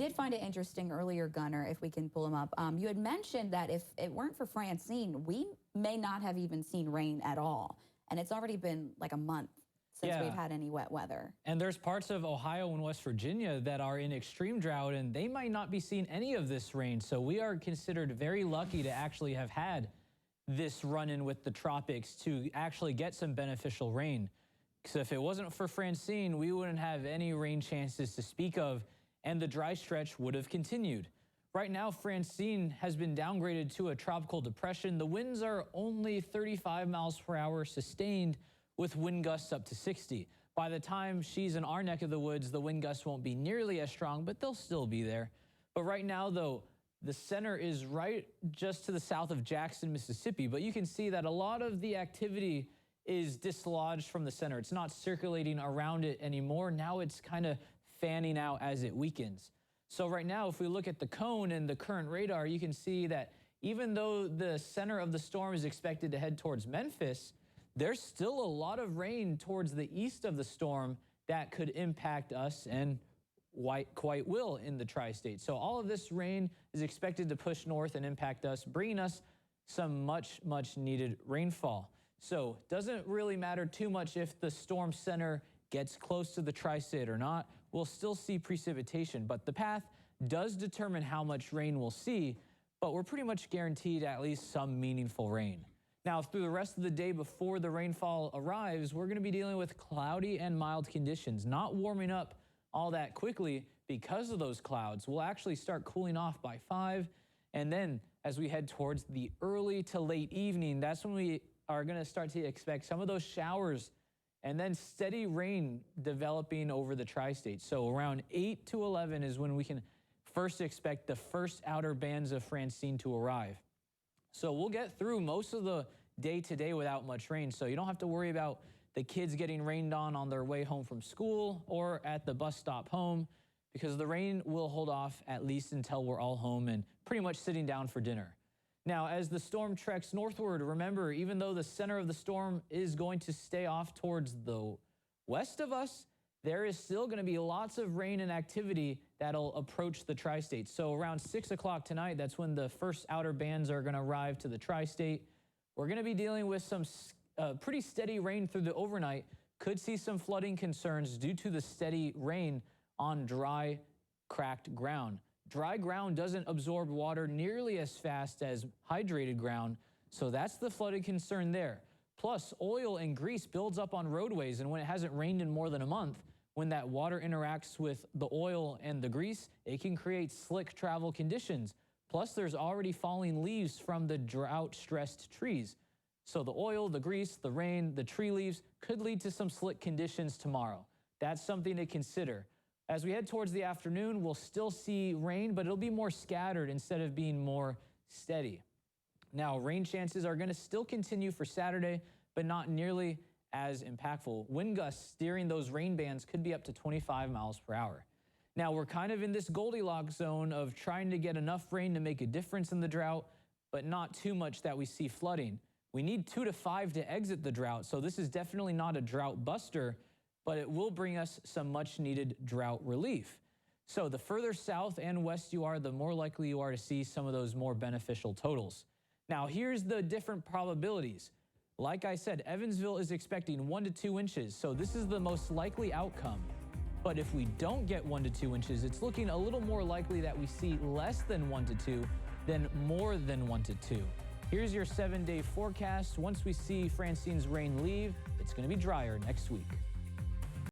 did find it interesting earlier, Gunner, if we can pull him up. You had mentioned that if it weren't for Francine, we may not have even seen rain at all. And it's already been like a month since we've had any wet weather. And there's parts of Ohio and West Virginia that are in extreme drought, and they might not be seeing any of this rain. So we are considered very lucky to actually have had this run-in with the tropics to actually get some beneficial rain. Because if it wasn't for Francine, we wouldn't have any rain chances to speak of, and the dry stretch would have continued. Right now, Francine has been downgraded to a tropical depression. The winds are only 35 miles per hour sustained, with wind gusts up to 60. By the time she's in our neck of the woods, the wind gusts won't be nearly as strong, but they'll still be there. But right now, though, the center is right just to the south of Jackson, Mississippi, but you can see that a lot of the activity is dislodged from the center. It's not circulating around it anymore. Now it's kind of fanning out as it weakens. So right now, if we look at the cone and the current radar, you can see that even though the center of the storm is expected to head towards Memphis, there's still a lot of rain towards the east of the storm that could impact us and quite will in the tri-state. So all of this rain is expected to push north and impact us, bringing us some much needed rainfall. So it doesn't really matter too much if the storm center gets close to the tri-state or not. We'll still see precipitation, but the path does determine how much rain we'll see, but we're pretty much guaranteed at least some meaningful rain. Now, through the rest of the day before the rainfall arrives, we're going to be dealing with cloudy and mild conditions, not warming up all that quickly because of those clouds. We'll actually start cooling off by 5, and then as we head towards the early to late evening, that's when we are going to start to expect some of those showers and then steady rain developing over the tri-state. So around 8 to 11 is when we can first expect the first outer bands of Francine to arrive. So we'll get through most of the day today without much rain, so you don't have to worry about the kids getting rained on their way home from school or at the bus stop home, because the rain will hold off at least until we're all home and pretty much sitting down for dinner. Now, as the storm treks northward, remember, even though the center of the storm is going to stay off towards the west of us, there is still going to be lots of rain and activity that'll approach the tri-state. So around 6 o'clock tonight, that's when the first outer bands are going to arrive to the tri-state. We're going to be dealing with some pretty steady rain through the overnight. Could see some flooding concerns due to the steady rain on dry, cracked ground. Dry ground doesn't absorb water nearly as fast as hydrated ground, so that's the flooding concern there. Plus, oil and grease builds up on roadways, and when it hasn't rained in more than a month, when that water interacts with the oil and the grease, it can create slick travel conditions. Plus, there's already falling leaves from the drought-stressed trees. So the oil, the grease, the rain, the tree leaves could lead to some slick conditions tomorrow. That's something to consider. As we head towards the afternoon, we'll still see rain, but it'll be more scattered instead of being more steady. Now, rain chances are going to still continue for Saturday, but not nearly as impactful. Wind gusts steering those rain bands could be up to 25 miles per hour. Now, we're kind of in this Goldilocks zone of trying to get enough rain to make a difference in the drought, but not too much that we see flooding. We need 2 to 5 to exit the drought, so this is definitely not a drought buster, but it will bring us some much needed drought relief. So the further south and west you are, the more likely you are to see some of those more beneficial totals. Now, here's the different probabilities. Like I said, Evansville is expecting 1 to 2 inches, so this is the most likely outcome. But if we don't get 1 to 2 inches, it's looking a little more likely that we see less than 1 to 2 than more than 1 to 2. Here's your 7-day forecast. Once we see Francine's rain leave, it's going to be drier next week.